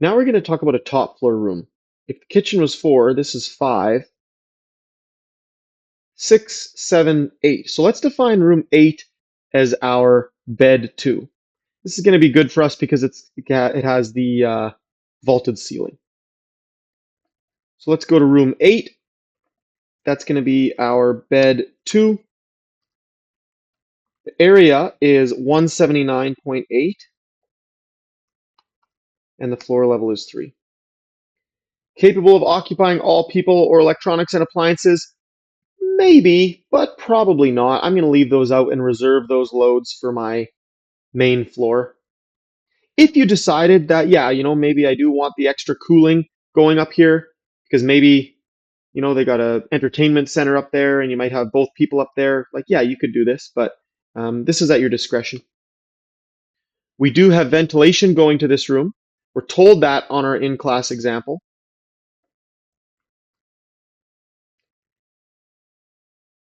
Now we're going to talk about a top floor room. If the kitchen was 4, this is 5, 6, 7, 8. So let's define room 8 as our bed 2. This is going to be good for us because it has the vaulted ceiling. So let's go to room 8. That's going to be our bed 2. The area is 179.8 and the floor level is 3. Capable of occupying all people or electronics and appliances? Maybe, but probably not. I'm going to leave those out and reserve those loads for my main floor. If you decided that, yeah, maybe I do want the extra cooling going up here because maybe, they got a entertainment center up there and you might have both people up there. Like, yeah, you could do this, but this is at your discretion. We do have ventilation going to this room. We're told that on our in-class example.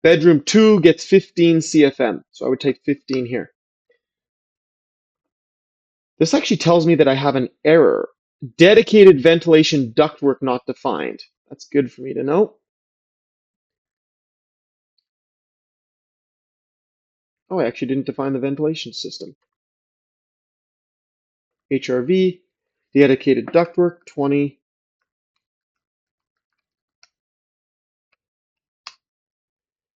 Bedroom 2 gets 15 CFM, so I would take 15 here. This actually tells me that I have an error. Dedicated ventilation ductwork not defined. That's good for me to know. Oh, I actually didn't define the ventilation system. HRV, dedicated ductwork, 20.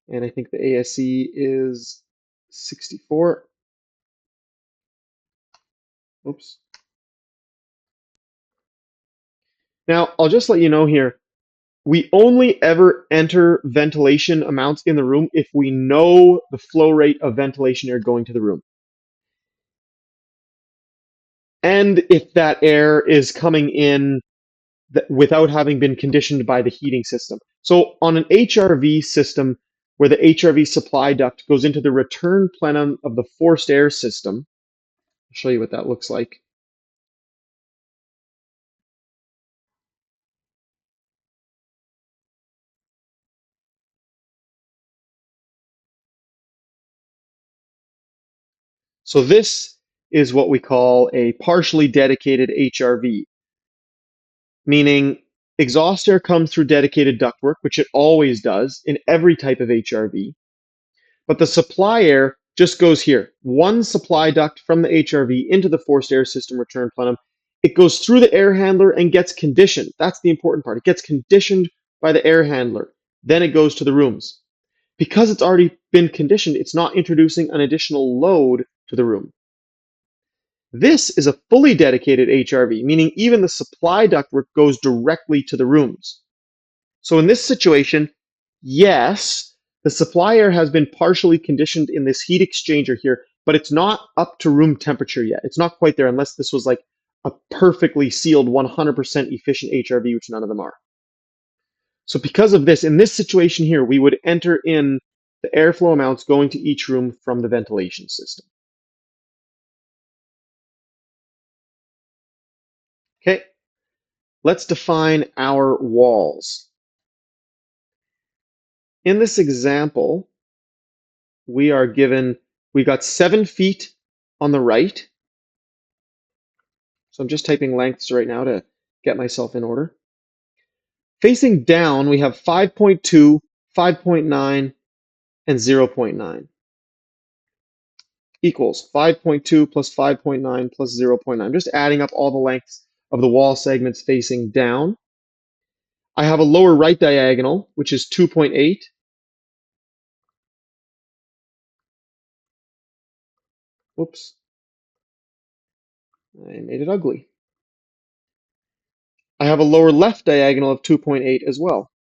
And I think the ASE is 64. Oops. Now, I'll just let you know here, we only ever enter ventilation amounts in the room if we know the flow rate of ventilation air going to the room. And if that air is coming in without having been conditioned by the heating system. So on an HRV system where the HRV supply duct goes into the return plenum of the forced air system, I'll show you what that looks like. So this is what we call a partially dedicated HRV, meaning exhaust air comes through dedicated ductwork, which it always does in every type of HRV, but the supply air just goes here. One supply duct from the HRV into the forced air system return plenum. It goes through the air handler and gets conditioned. That's the important part. It gets conditioned by the air handler. Then it goes to the rooms. Because it's already been conditioned, it's not introducing an additional load to the room. This is a fully dedicated HRV, meaning even the supply ductwork goes directly to the rooms. So in this situation, yes, the supply air has been partially conditioned in this heat exchanger here, but it's not up to room temperature yet. It's not quite there unless this was like a perfectly sealed 100% efficient HRV, which none of them are. So because of this, in this situation here, we would enter in the airflow amounts going to each room from the ventilation system. Okay, let's define our walls. In this example, we got 7 feet on the right. So I'm just typing lengths right now to get myself in order. Facing down, we have 5.2, 5.9, and 0.9 equals 5.2 plus 5.9 plus 0.9. I'm just adding up all the lengths of the wall segments facing down. I have a lower right diagonal, which is 2.8. Whoops, I made it ugly. I have a lower left diagonal of 2.8 as well.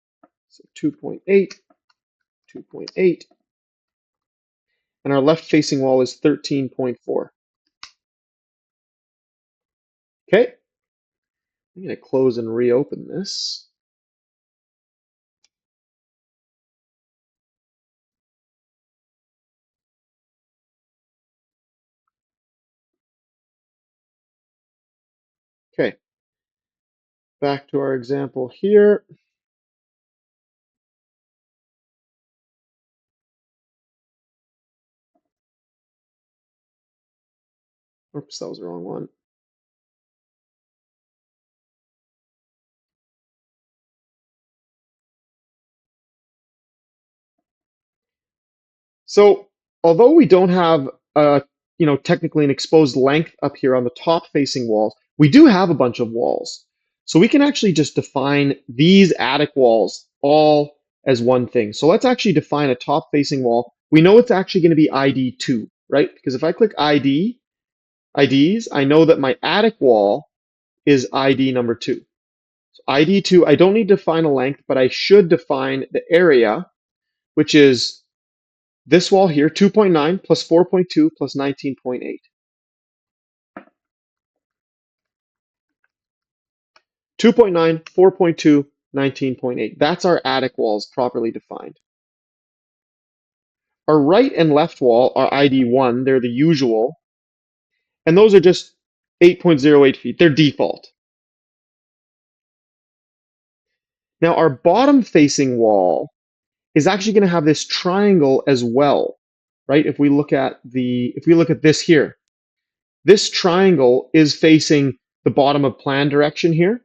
So 2.8, 2.8, and our left facing wall is 13.4. Okay, I'm going to close and reopen this. Okay, back to our example here. Oops, that was the wrong one. So although we don't have technically an exposed length up here on the top facing walls, we do have a bunch of walls. So we can actually just define these attic walls all as one thing. So let's actually define a top facing wall. We know it's actually going to be ID 2, right? Because if I click IDs, I know that my attic wall is ID number 2. So ID 2, I don't need to define a length, but I should define the area, which is this wall here, 2.9 plus 4.2 plus 19.8. 2.9, 4.2, 19.8. That's our attic walls properly defined. Our right and left wall are ID1. They're the usual. And those are just 8.08 feet. They're default. Now our bottom facing wall is actually going to have this triangle as well, right? If we look at this here, this triangle is facing the bottom of plan direction here.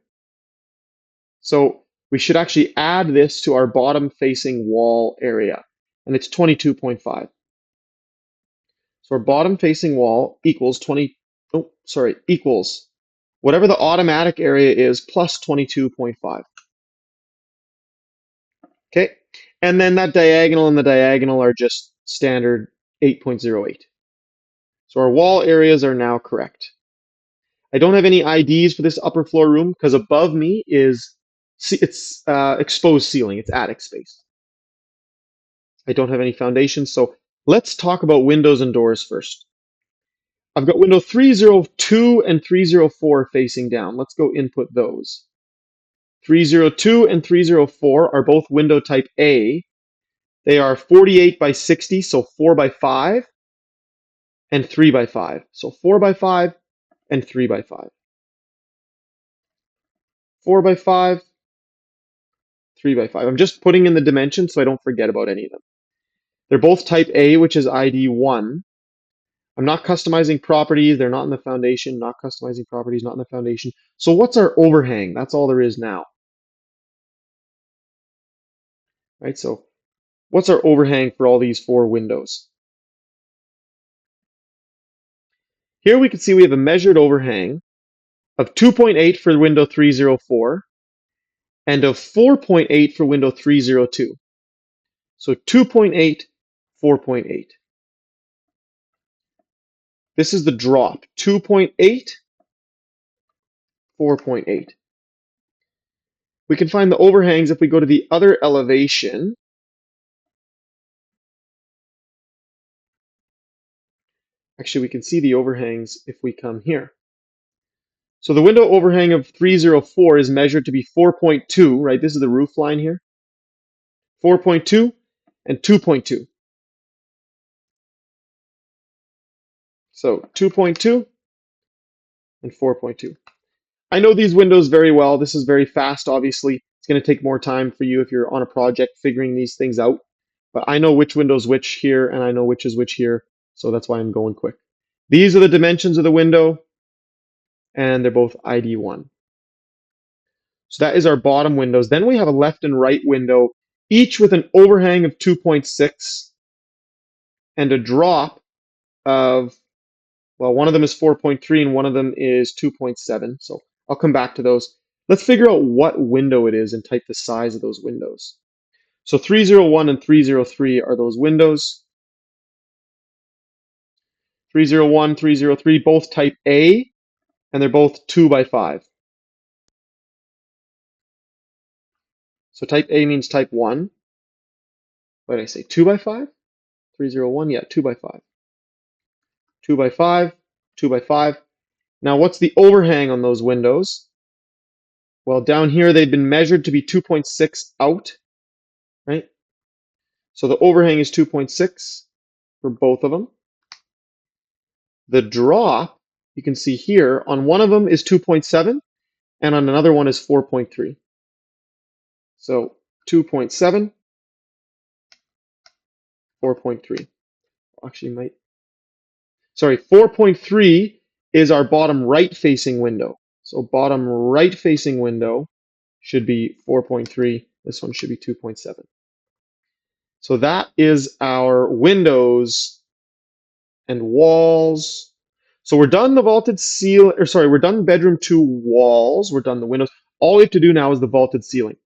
So we should actually add this to our bottom facing wall area, and it's 22.5. So our bottom facing wall equals equals whatever the automatic area is plus 22.5. Okay, and then that diagonal and the diagonal are just standard 8.08. So our wall areas are now correct. I don't have any IDs for this upper floor room because above me is exposed ceiling, it's attic space. I don't have any foundations, so let's talk about windows and doors first. I've got window 302 and 304 facing down. Let's go input those. 302 and 304 are both window type A. They are 48 by 60, so 4 by 5, and 3 by 5. So 4 by 5 and 3 by 5. 4 by 5, 3 by 5. I'm just putting in the dimensions so I don't forget about any of them. They're both type A, which is ID 1. I'm not customizing properties. They're not in the foundation. Not customizing properties, not in the foundation. So what's our overhang? That's all there is now. Right, so what's our overhang for all these 4 windows? Here we can see we have a measured overhang of 2.8 for window 304 and of 4.8 for window 302. So 2.8, 4.8. This is the drop, 2.8, 4.8. We can find the overhangs if we go to the other elevation. Actually, we can see the overhangs if we come here. So the window overhang of 304 is measured to be 4.2, right? This is the roof line here. 4.2 and 2.2. So 2.2 and 4.2. I know these windows very well. This is very fast, obviously. It's going to take more time for you if you're on a project figuring these things out. But I know which window's which here, and I know which is which here. So that's why I'm going quick. These are the dimensions of the window, and they're both ID1. So that is our bottom windows. Then we have a left and right window, each with an overhang of 2.6 and a drop of, well, one of them is 4.3 and one of them is 2.7. So I'll come back to those. Let's figure out what window it is and type the size of those windows. So 301 and 303 are those windows. 301, 303, both type A, and they're both 2 by 5. So type A means type 1. What did I say? 2 by 5? 301? Yeah, 2 by 5. 2 by 5, 2 by 5. Now, what's the overhang on those windows? Well, down here, they've been measured to be 2.6 out, right? So the overhang is 2.6 for both of them. The drop, you can see here, on one of them is 2.7, and on another one is 4.3. So 2.7, 4.3. Actually, 4.3 is our bottom right facing window. So bottom right facing window should be 4.3. This one should be 2.7. So that is our windows and walls. So we're done the vaulted ceiling, or sorry, we're done bedroom 2 walls. We're done the windows. All we have to do now is the vaulted ceiling.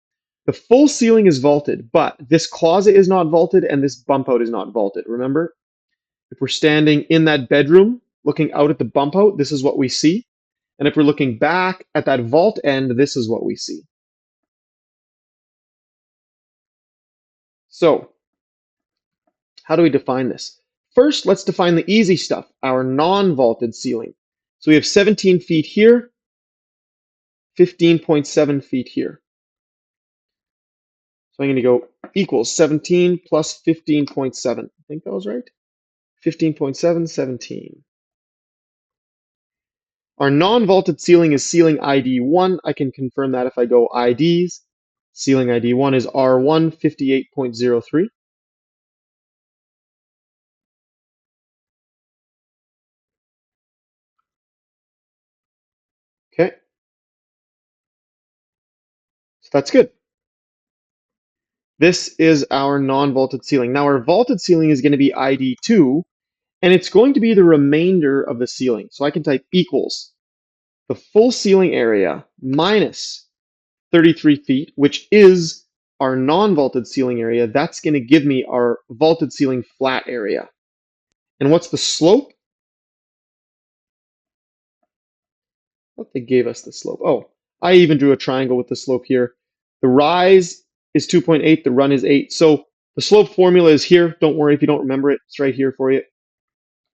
The full ceiling is vaulted, but this closet is not vaulted and this bump out is not vaulted. Remember, if we're standing in that bedroom looking out at the bump out, this is what we see. And if we're looking back at that vault end, this is what we see. So how do we define this? First, let's define the easy stuff, our non-vaulted ceiling. So we have 17 feet here, 15.7 feet here. So I'm going to go equals 17 plus 15.7. I think that was right. 15.7, 17. Our non-vaulted ceiling is ceiling ID 1. I can confirm that if I go IDs. Ceiling ID 1 is R1, 58.03. Okay, so that's good. This is our non-vaulted ceiling. Now our vaulted ceiling is going to be ID 2, and it's going to be the remainder of the ceiling. So I can type equals the full ceiling area minus 33 feet, which is our non-vaulted ceiling area. That's going to give me our vaulted ceiling flat area. And what's the slope? What they gave us the slope. Oh, I even drew a triangle with the slope here. The rise is 2.8, the run is 8. So the slope formula is here. Don't worry if you don't remember it. It's right here for you.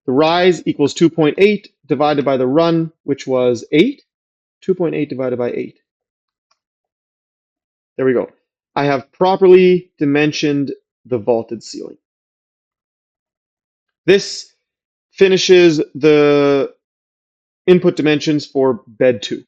The rise equals 2.8 divided by the run, which was 8. 2.8 divided by 8. There we go. I have properly dimensioned the vaulted ceiling. This finishes the input dimensions for bed 2.